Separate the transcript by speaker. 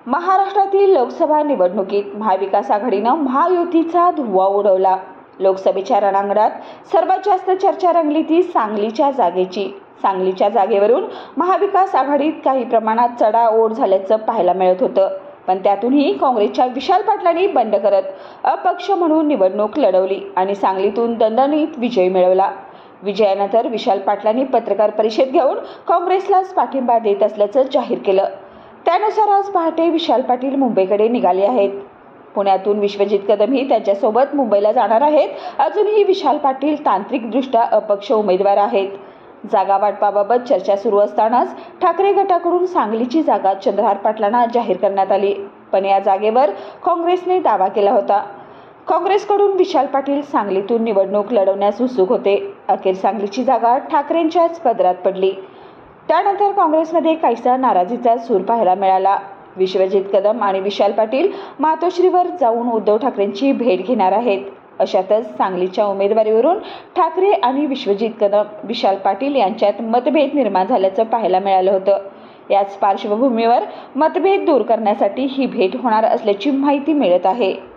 Speaker 1: महाराष्ट्रातील लोकसभा निवडणुकीत महाविकास आघाडीनं महायुतीचा धुव्वा उडवला. लोकसभेच्या रणांगणात सर्वात जास्त चर्चा रंगली ती सांगलीच्या जागेची. सांगलीच्या जागेवरून महाविकास आघाडीत काही प्रमाणात चढाओढ झाल्याचं पाहायला मिळत होतं. पण त्यातूनही काँग्रेसच्या विशाल पाटलांनी बंड करत अपक्ष म्हणून निवडणूक लढवली आणि सांगलीतून दणदणीत विजय मिळवला. विजयानंतर विशाल पाटलांनी पत्रकार परिषद घेऊन काँग्रेसलाच पाठिंबा देत असल्याचं जाहीर केलं. त्यानुसार आज पहाटे विशाल पाटील मुंबईकडे निघाले आहेत. पुण्यातून विश्वजित कदमही त्यांच्यासोबत मुंबईला जाणार आहेत. अजूनही विशाल पाटील तांत्रिकदृष्ट्या अपक्ष उमेदवार आहेत. जागा वाटपाबाबत चर्चा सुरू असतानाच ठाकरे गटाकडून सांगलीची जागा चंद्रहार पाटलांना जाहीर करण्यात आली. पण या जागेवर काँग्रेसने दावा केला होता. काँग्रेसकडून विशाल पाटील सांगलीतून निवडणूक लढवण्यास उत्सुक होते. अखेर सांगलीची जागा ठाकरेंच्याच पदरात पडली. त्यानंतर काँग्रेसमध्ये काहीसा नाराजीचा सूर पाहायला मिळाला. विश्वजित कदम आणि विशाल पाटील मातोश्रीवर जाऊन उद्धव ठाकरेंची भेट घेणार आहेत. अशातच सांगलीच्या उमेदवारीवरून ठाकरे आणि विश्वजित कदम, विशाल पाटील यांच्यात मतभेद निर्माण झाल्याचं पाहायला मिळालं होतं. याच पार्श्वभूमीवर मतभेद दूर करण्यासाठी ही भेट होणार असल्याची माहिती मिळत आहे.